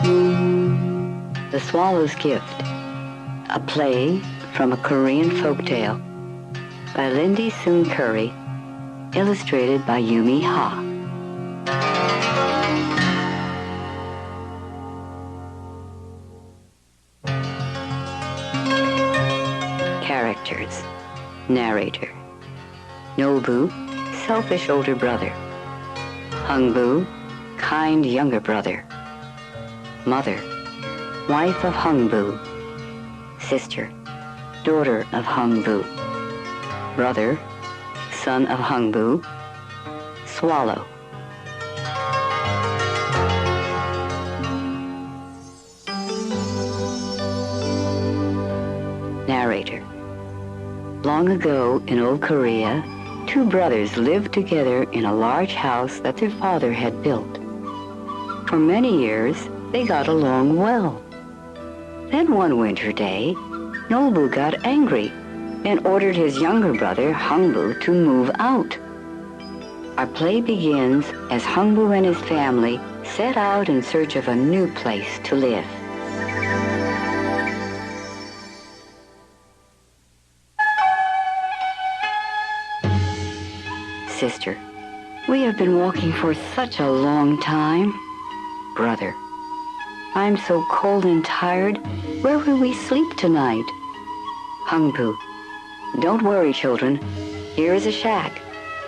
The Swallow's Gift, a play from a Korean folktale by Lindy Soon Curry, illustrated by Yumi Ha. Characters. Narrator. Nolbu, selfish older brother. Hungbu, kind younger brother. Mother, wife of Hungbu. Sister, daughter of Hungbu. Brother, son of Hungbu. Swallow. Narrator. Long ago in old Korea, two brothers lived together in a large house that their father had built. For many years, they got along well. Then one winter day, Nolbu got angry and ordered his younger brother, Hungbu, to move out. Our play begins as Hungbu and his family set out in search of a new place to live. Sister, we have been walking for such a long time. Brother, I'm so cold and tired. Where will we sleep tonight? Hungbu, don't worry, children. Here is a shack.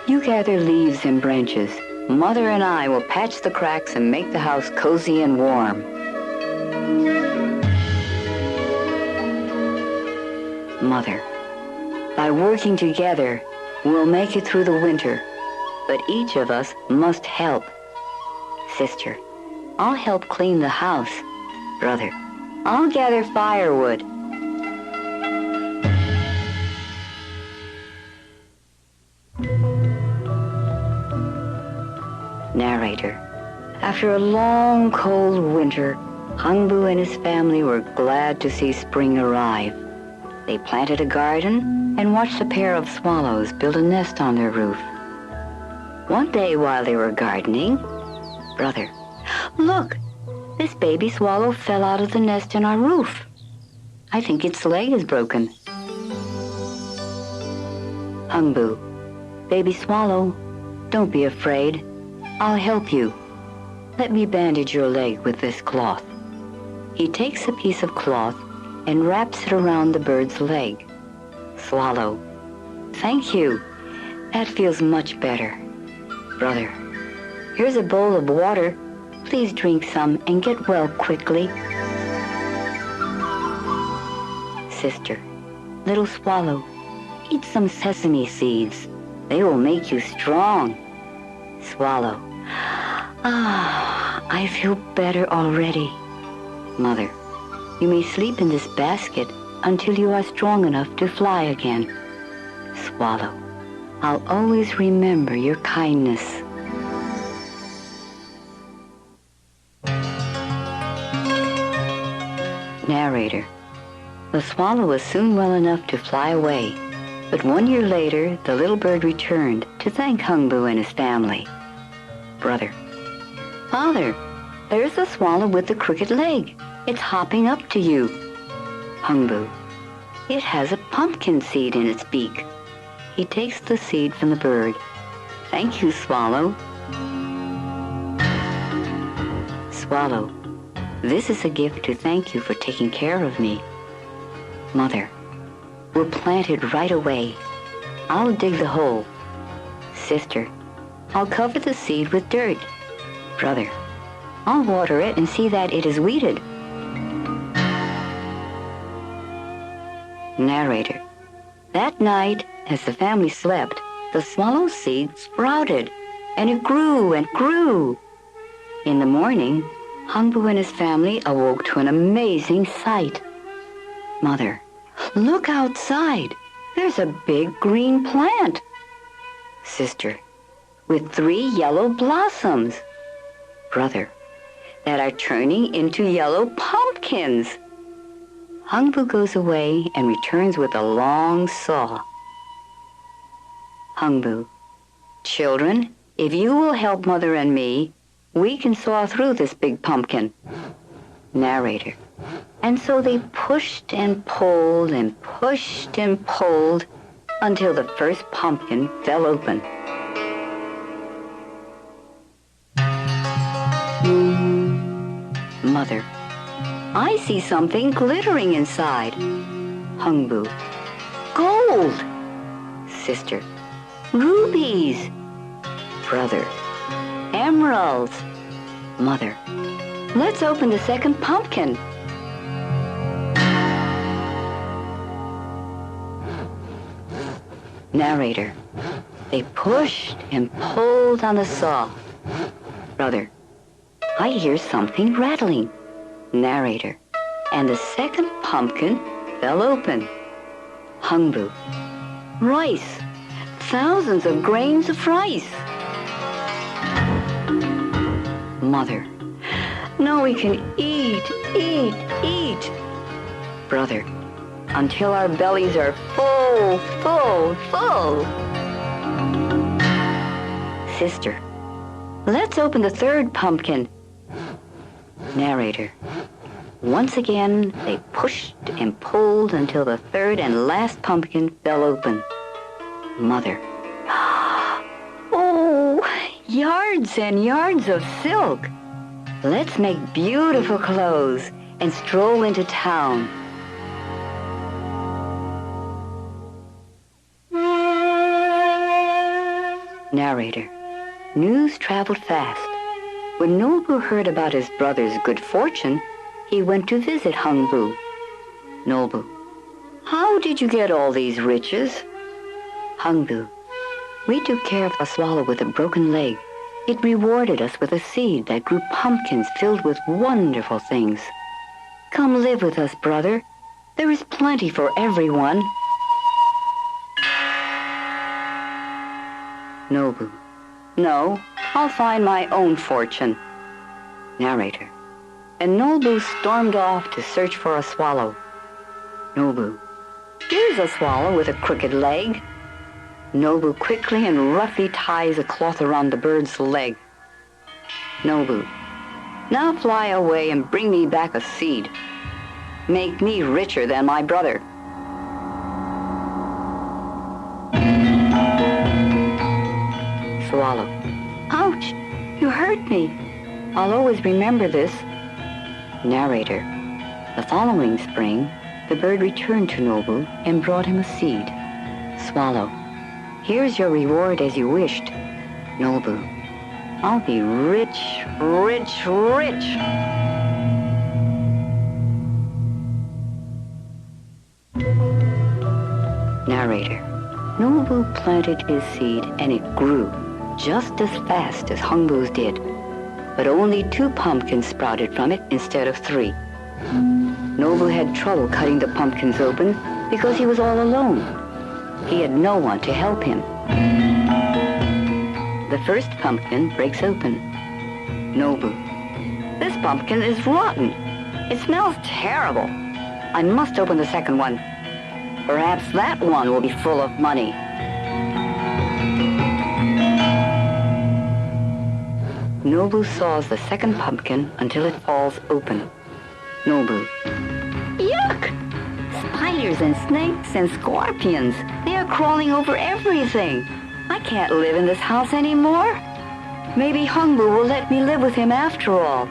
You gather leaves and branches. Mother and I will patch the cracks and make the house cozy and warm. Mother, by working together, we'll make it through the winter, but each of us must help. Sister, I'll help clean the house. Brother, I'll gather firewood. Narrator. After a long, cold winter, Hungbu and his family were glad to see spring arrive. They planted a garden and watched a pair of swallows build a nest on their roof. One day while they were gardening, Brother, look, this baby swallow fell out of the nest in our roof. I think its leg is broken. Hungbu, baby swallow, don't be afraid. I'll help you. Let me bandage your leg with this cloth. He takes a piece of cloth and wraps it around the bird's leg. Swallow, thank you. That feels much better. Brother, here's a bowl of water. Please drink some and get well quickly. Sister, little swallow, eat some sesame seeds. They will make you strong. Swallow, I feel better already. Mother, you may sleep in this basket until you are strong enough to fly again. Swallow, I'll always remember your kindness. Narrator. The swallow was soon well enough to fly away, but 1 year later, the little bird returned to thank Hungbu and his family. Brother. Father, there's the swallow with the crooked leg. It's hopping up to you. Hungbu. It has a pumpkin seed in its beak. He takes the seed from the bird. Thank you, Swallow. Swallow. This is a gift to thank you for taking care of me. Mother. We'll plant it right away. I'll dig the hole. Sister. I'll cover the seed with dirt. Brother. I'll water it and see that it is weeded. Narrator. That night, as the family slept, the swallow seed sprouted, and it grew and grew. In the morning, Hungbu and his family awoke to an amazing sight. Mother, look outside. There's a big green plant. Sister, with 3 yellow blossoms. Brother, that are turning into yellow pumpkins. Hungbu goes away and returns with a long saw. Hungbu, children, if you will help Mother and me, we can saw through this big pumpkin. Narrator. And so they pushed and pulled and pushed and pulled until the first pumpkin fell open. Mother. I see something glittering inside. Hungbu. Gold. Sister. Rubies. Brother. Emeralds. Mother. Let's open the second pumpkin. Narrator. They pushed and pulled on the saw. Brother. I hear something rattling. Narrator. And the second pumpkin fell open. Hungbu. Rice. Thousands of grains of rice. Mother. Now we can eat. Brother. Until our bellies are full. Sister. Let's open the third pumpkin. Narrator. Once again, they pushed and pulled until the third and last pumpkin fell open. Mother. Oh, yards and yards of silk. Let's make beautiful clothes and stroll into town. Narrator. News traveled fast. When Nobu heard about his brother's good fortune, he went to visit Hungbu. Nobu. How did you get all these riches? Hungbu. We took care of a swallow with a broken leg. It rewarded us with a seed that grew pumpkins filled with wonderful things. Come live with us, brother. There is plenty for everyone. Nobu. No, I'll find my own fortune. Narrator. And Nobu stormed off to search for a swallow. Nobu. Here's a swallow with a crooked leg. Nobu quickly and roughly ties a cloth around the bird's leg. Nobu. Now fly away and bring me back a seed. Make me richer than my brother. Swallow. Ouch! You hurt me. I'll always remember this. Narrator. The following spring, the bird returned to Nobu and brought him a seed. Swallow. Here's your reward as you wished. Nobu. I'll be rich. Narrator. Nobu planted his seed and it grew just as fast as Hungbu's did. But only 2 pumpkins sprouted from it instead of 3. Nobu had trouble cutting the pumpkins open because he was all alone. He had no one to help him. The first pumpkin breaks open. Nobu. This pumpkin is rotten. It smells terrible. I must open the second one. Perhaps that one will be full of money. Nobu saws the second pumpkin until it falls open. Nobu. Yuck! Spiders and snakes and scorpions. They are crawling over everything. I can't live in this house anymore. Maybe Hungbu will let me live with him after all.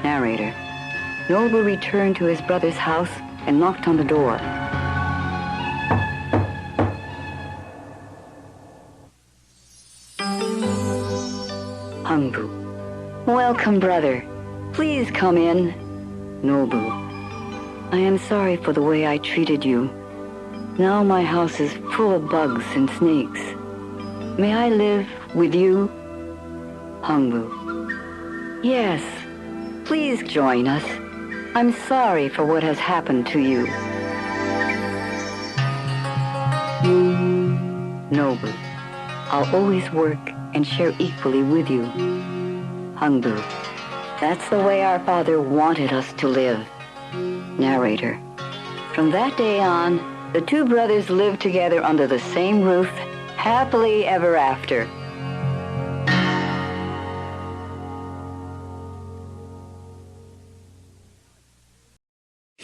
Narrator. Nobu returned to his brother's house and knocked on the door. Hungbu. Welcome, brother. Please come in. Nobu. I am sorry for the way I treated you. Now my house is full of bugs and snakes. May I live with you? Hungbu. Yes. Please join us. I'm sorry for what has happened to you. Nobu. I'll always work and share equally with you. Hungbu. That's the way our father wanted us to live. Narrator. From that day on, the 2 brothers lived together under the same roof, happily ever after.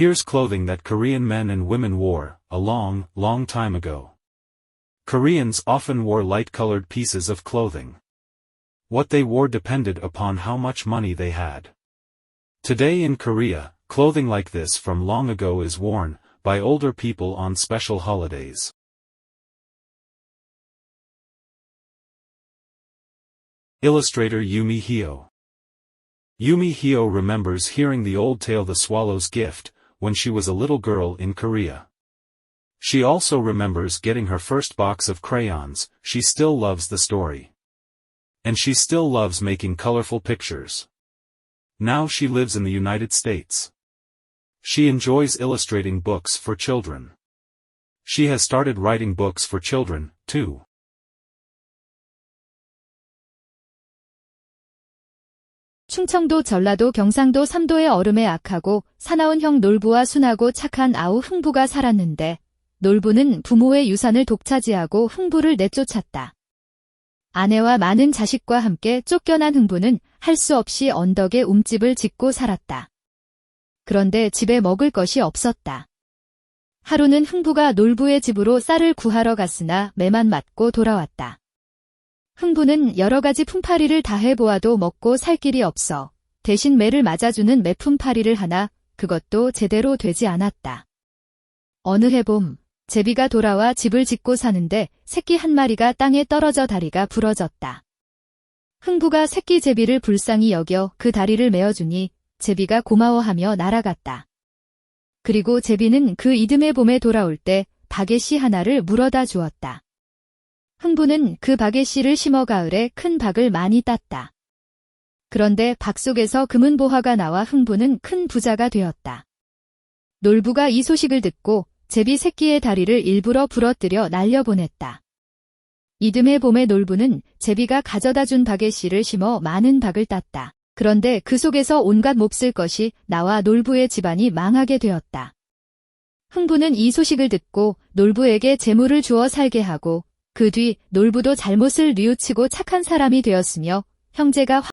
Here's clothing that Korean men and women wore, a long, long time ago. Koreans often wore light-colored pieces of clothing. What they wore depended upon how much money they had. Today in Korea, clothing like this from long ago is worn by older people on special holidays. Illustrator Yumi Hyo. Yumi Hyo remembers hearing the old tale The Swallow's Gift when she was a little girl in Korea. She also remembers getting her first box of crayons. She still loves the story. And she still loves making colorful pictures. Now she lives in the United States. She enjoys illustrating books for children. She has started writing books for children, too. 충청도, 전라도, 경상도 3도의 얼음에 악하고 사나운 형 놀부와 순하고 착한 아우 흥부가 살았는데 놀부는 부모의 유산을 독차지하고 흥부를 내쫓았다. 아내와 많은 자식과 함께 쫓겨난 흥부는 할 수 없이 언덕에 움집을 짓고 살았다. 그런데 집에 먹을 것이 없었다. 하루는 흥부가 놀부의 집으로 쌀을 구하러 갔으나 매만 맞고 돌아왔다. 흥부는 여러 가지 품팔이를 다 해보아도 먹고 살 길이 없어 대신 매를 맞아주는 매품팔이를 하나 그것도 제대로 되지 않았다. 어느 해봄 제비가 돌아와 집을 짓고 사는데 새끼 한 마리가 땅에 떨어져 다리가 부러졌다. 흥부가 새끼 제비를 불쌍히 여겨 그 다리를 메어주니 제비가 고마워하며 날아갔다. 그리고 제비는 그 이듬해 봄에 돌아올 때 박애씨 하나를 물어다 주었다. 흥부는 그 박애씨를 심어 가을에 큰 박을 많이 땄다. 그런데 박 속에서 금은보화가 나와 흥부는 큰 부자가 되었다. 놀부가 이 소식을 듣고 제비 새끼의 다리를 일부러 부러뜨려 날려보냈다. 이듬해 봄에 놀부는 제비가 가져다 준 박애씨를 심어 많은 박을 땄다. 그런데 그 속에서 온갖 몹쓸 것이 나와 놀부의 집안이 망하게 되었다. 흥부는 이 소식을 듣고 놀부에게 재물을 주어 살게 하고 그 뒤 놀부도 잘못을 뉘우치고 착한 사람이 되었으며 형제가